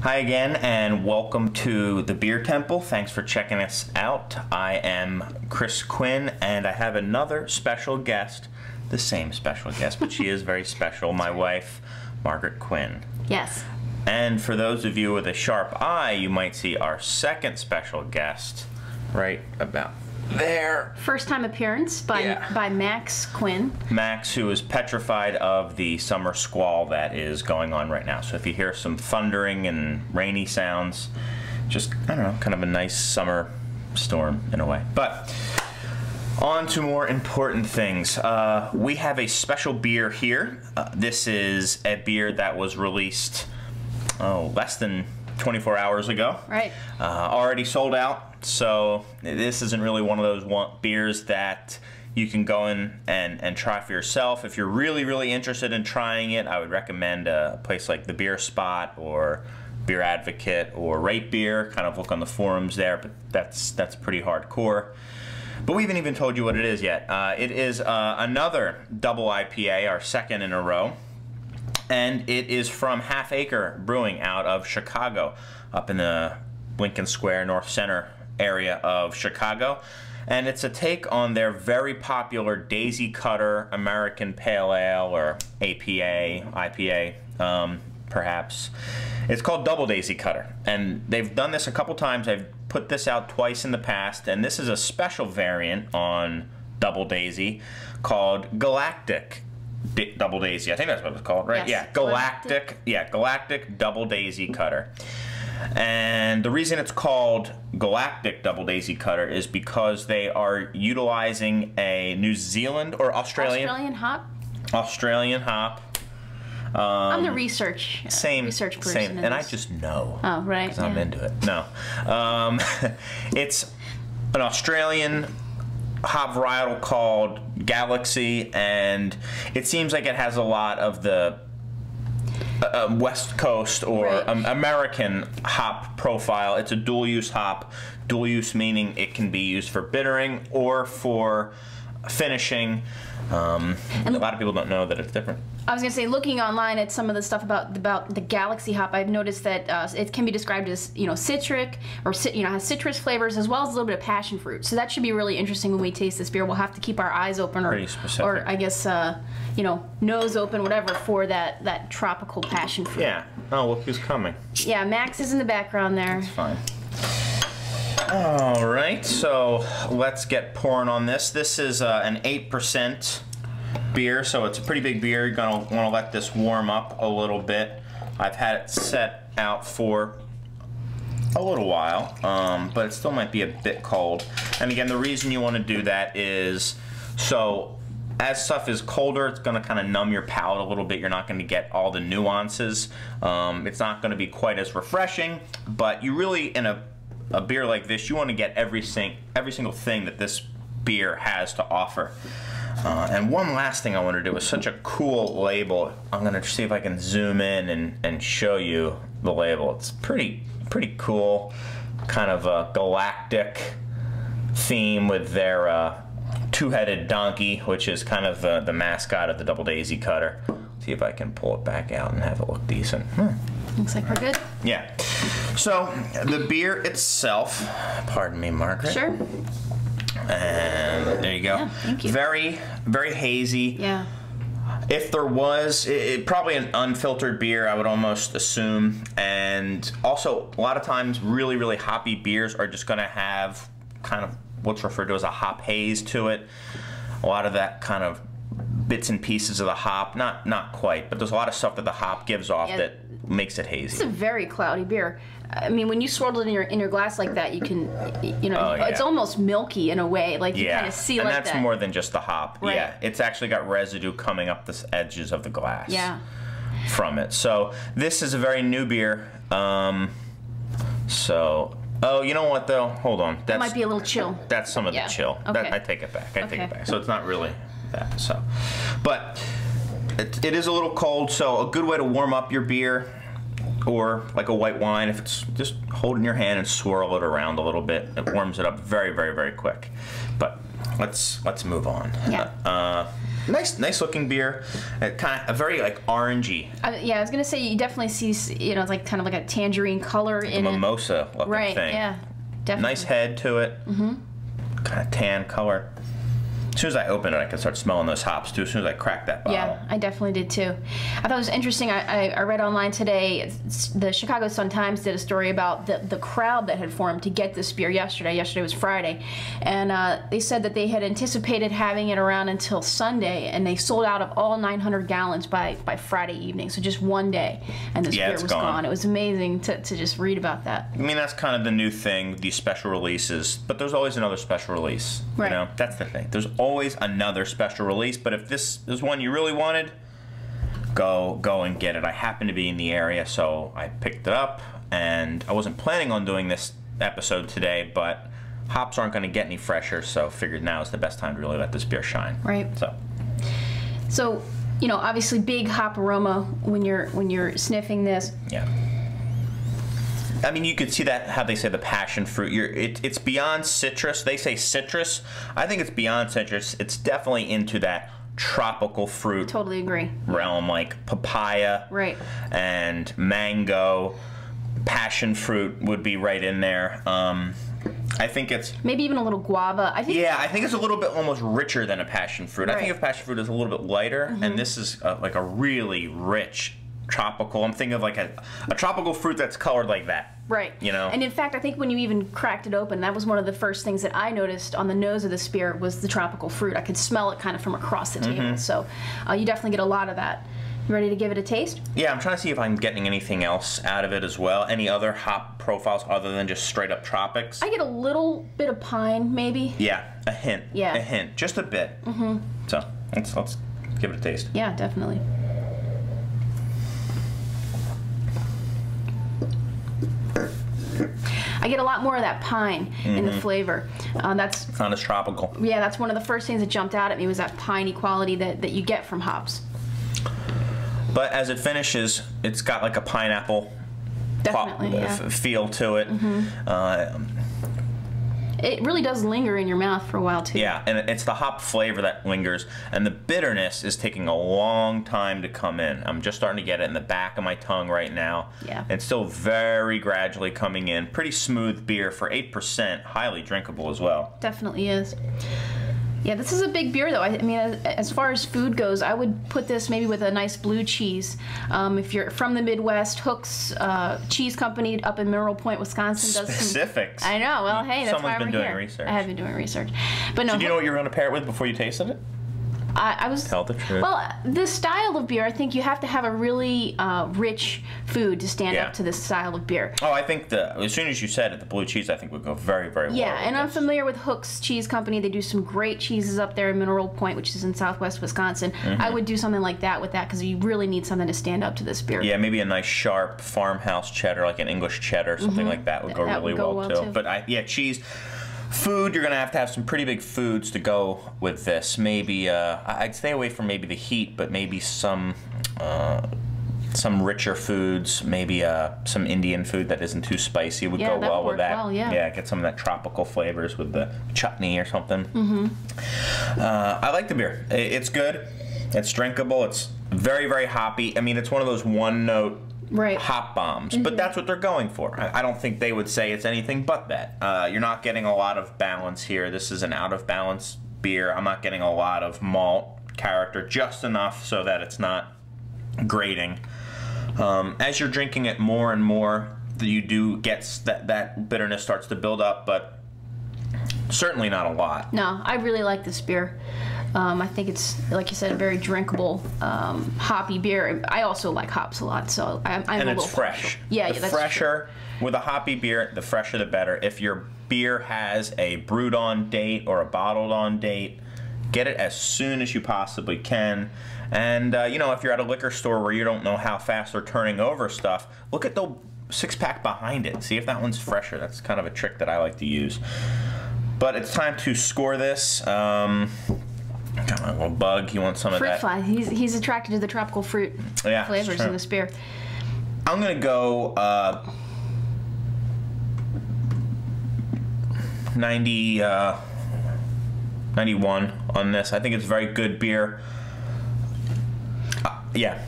Hi again, and welcome to the Beer Temple. Thanks for checking us out. I am Chris Quinn, and I have another special guest, the same special guest, but she is very special, my wife, Margaret Quinn. Yes. And for those of you with a sharp eye, you might see our second special guest right about there. First time appearance by Max Quinn. Max, who is petrified of the summer squall that is going on right now. So if you hear some thundering and rainy sounds, just, I don't know, kind of a nice summer storm in a way. But on to more important things. We have a special beer here. This is a beer that was released less than 24 hours ago. Right. Already sold out. So this isn't really one of those beers that you can go in and try for yourself. If you're really interested in trying it, I would recommend a place like the Beer Spot or Beer Advocate or Rate Beer. Kind of look on the forums there, but that's pretty hardcore. But we haven't even told you what it is yet. It is another double IPA, our second in a row. And it is from Half Acre Brewing out of Chicago, up in the Lincoln Square North Center area of Chicago. And it's a take on their very popular Daisy Cutter American Pale Ale, or IPA, perhaps. It's called Double Daisy Cutter. And they've done this a couple times. I've put this out twice in the past, and this is a special variant on Double Daisy called Galactic Double Daisy. I think that's what it's called, right? Yes. Yeah, Galactic Double Daisy Cutter. And the reason it's called Galactic Double Daisy Cutter is because they are utilizing a New Zealand or Australian hop. Australian hop. I'm the research person. Same, and I just know. Oh, right. Because I'm into it. No, it's an Australian hop varietal called Galaxy, and it seems like it has a lot of the West Coast or American hop profile. It's a dual-use hop. Dual-use meaning it can be used for bittering or for finishing. And a lot of people don't know that it's different. I was going to say, looking online at some of the stuff about the Galaxy hop, I've noticed that it can be described as, citric, or has citrus flavors as well as a little bit of passion fruit. So that should be really interesting when we taste this beer. We'll have to keep our eyes open, or I guess nose open, whatever, for that tropical passion fruit. Yeah. Oh, look who's coming. Yeah, Max is in the background there. That's fine. All right, so let's get pouring on this. This is an 8% beer, so it's a pretty big beer. You're gonna want to let this warm up a little bit. I've had it set out for a little while, but it still might be a bit cold. And again, the reason you want to do that is so as stuff is colder, it's going to kind of numb your palate a little bit. You're not going to get all the nuances. It's not going to be quite as refreshing, but you really, in a beer like this, you want to get every single thing that this beer has to offer. And one last thing I want to do is such a cool label. I'm going to see if I can zoom in and show you the label. It's pretty cool, kind of a galactic theme with their two-headed donkey, which is kind of the mascot of the Double Daisy Cutter. See if I can pull it back out and have it look decent. Looks like we're good. Yeah. So the beer itself, pardon me, Margaret. Sure. And there you go. Yeah, thank you. Very hazy. Yeah. If there was, probably an unfiltered beer, I would almost assume. And also, a lot of times, really hoppy beers are just going to have kind of what's referred to as a hop haze to it. A lot of that kind of bits and pieces of the hop, not quite, but there's a lot of stuff that the hop gives off that makes it hazy. It's a very cloudy beer. I mean, when you swirl it in your glass like that, you can, it's almost milky in a way. Like you kind of see and like that. And that's more than just the hop. Right. Yeah, it's actually got residue coming up the edges of the glass. Yeah. From it. So this is a very new beer. Oh, you know what though? Hold on. That might be a little chill. That's some of the chill. Okay. I take it back. I take it back. So it's not really that. So, but it is a little cold. So a good way to warm up your beer, or like a white wine, if it's just hold it in your hand and swirl it around a little bit, it warms it up very quick. But let's move on. Yeah. Nice looking beer. Kind of a very like orangey. Yeah, I was gonna say you definitely see, it's like kind of like a tangerine color in it. Mimosa looking thing. Yeah, definitely. Nice head to it. Kind of tan color. As soon as I open it, I can start smelling those hops too. As soon as I crack that bottle. Yeah, I definitely did too. I thought it was interesting. I read online today, the Chicago Sun-Times did a story about the crowd that had formed to get this beer yesterday. Yesterday was Friday. And they said that they had anticipated having it around until Sunday, and they sold out of all 900 gallons by Friday evening. So just one day, and this beer was gone. It was amazing to just read about that. I mean, that's kind of the new thing, these special releases. But there's always another special release. Right. You know, that's the thing. There's always another special release, but if this is one you really wanted, go and get it. I happened to be in the area, so I picked it up, and I wasn't planning on doing this episode today, but hops aren't going to get any fresher, so figured now is the best time to really let this beer shine. Right. So obviously big hop aroma when you're sniffing this. Yeah. I mean, you could see that, how they say the passion fruit. It's beyond citrus. They say citrus. I think it's beyond citrus. It's definitely into that tropical fruit. Totally agree. Realm, like papaya. Right. And mango. Passion fruit would be right in there. I think it's... Maybe even a little guava. I think it's a little bit almost richer than a passion fruit. Right. I think if passion fruit is a little bit lighter, and this is like a really rich tropical. I'm thinking of like a tropical fruit that's colored like that. Right. And in fact, I think when you even cracked it open, that was one of the first things that I noticed on the nose of this beer was the tropical fruit. I could smell it kind of from across the table. So you definitely get a lot of that. You ready to give it a taste? Yeah, I'm trying to see if I'm getting anything else out of it as well. Any other hop profiles other than just straight up tropics? I get a little bit of pine, maybe. Yeah, a hint. Yeah. A hint. Just a bit. So let's give it a taste. Yeah, definitely. I get a lot more of that pine in the flavor. That's not as tropical. Yeah, that's one of the first things that jumped out at me was that piney quality that you get from hops. But as it finishes, it's got like a pineapple feel to it. It really does linger in your mouth for a while too. Yeah, and it's the hop flavor that lingers, and the bitterness is taking a long time to come in. I'm just starting to get it in the back of my tongue right now. Yeah. It's still very gradually coming in. Pretty smooth beer for 8%, highly drinkable as well. Definitely is. Yeah, this is a big beer, though. I mean, as far as food goes, I would put this maybe with a nice blue cheese. If you're from the Midwest, Hook's Cheese Company up in Mineral Point, Wisconsin does specifics. I know. Well, hey, that's why we're here. Someone's been doing research. I have been doing research. But no. Did you know what you were going to pair it with before you tasted it? I was... Tell the truth. Well, this style of beer, I think you have to have a really rich food to stand up to this style of beer. Oh, I think as soon as you said it, the blue cheese, I think would go very, very well. Yeah, and I'm familiar with Hook's Cheese Company. They do some great cheeses up there in Mineral Point, which is in southwest Wisconsin. I would do something like that with that because you really need something to stand up to this beer. Yeah, maybe a nice sharp farmhouse cheddar, like an English cheddar, something like that would go really well too. But yeah, cheese. Food, you're going to have some pretty big foods to go with this. Maybe, I'd stay away from maybe the heat, but maybe some richer foods, maybe some Indian food that isn't too spicy would go well with that. Yeah, get some of that tropical flavors with the chutney or something. I like the beer. It's good. It's drinkable. It's very, very hoppy. I mean, it's one of those one-note hop bombs, but that's what they're going for. I don't think they would say it's anything but that. You're not getting a lot of balance here. This is an out-of-balance beer. I'm not getting a lot of malt character, just enough so that it's not grating. As you're drinking it more and more, you do get that bitterness starts to build up, but certainly not a lot. No, I really like this beer. I think it's, like you said, a very drinkable, hoppy beer. I also like hops a lot, so I'm a little fresh. Partial. Yeah, the that's fresher with a hoppy beer, the fresher the better. If your beer has a brewed on date or a bottled on date, get it as soon as you possibly can. And you know, if you're at a liquor store where you don't know how fast they're turning over stuff, look at the 6-pack behind it. See if that one's fresher. That's kind of a trick that I like to use. But it's time to score this. Got my little bug. He wants some of that. Fruit fly. He's attracted to the tropical fruit flavors in this beer. I'm gonna go 91 on this. I think it's very good beer. Yeah.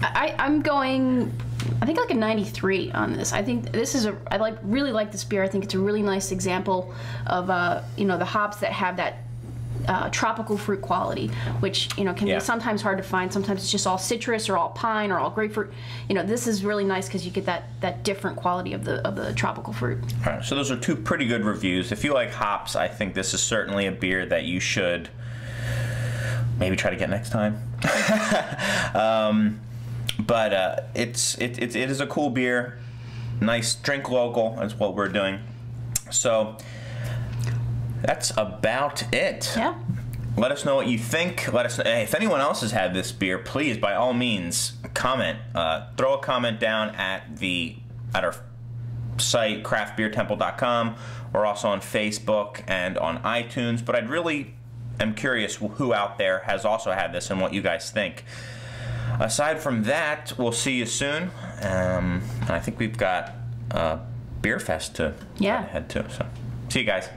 I'm going, I think like a 93 on this. I think this is really like this beer. I think it's a really nice example of, you know, the hops that have that tropical fruit quality, which, you know, can be sometimes hard to find. Sometimes it's just all citrus or all pine or all grapefruit. You know, this is really nice because you get that different quality of the tropical fruit. All right, so those are two pretty good reviews. If you like hops, I think this is certainly a beer that you should maybe try to get next time. But it is a cool beer. Nice, drink local is what we're doing. So that's about it. Yeah. Let us know what you think. Let us know, hey, if anyone else has had this beer, please, by all means, comment. Throw a comment down at our site, craftbeertemple.com. We're also on Facebook and on iTunes. But I'd really am curious who out there has also had this and what you guys think. Aside from that, we'll see you soon. I think we've got Beer Fest to head to. So, see you guys.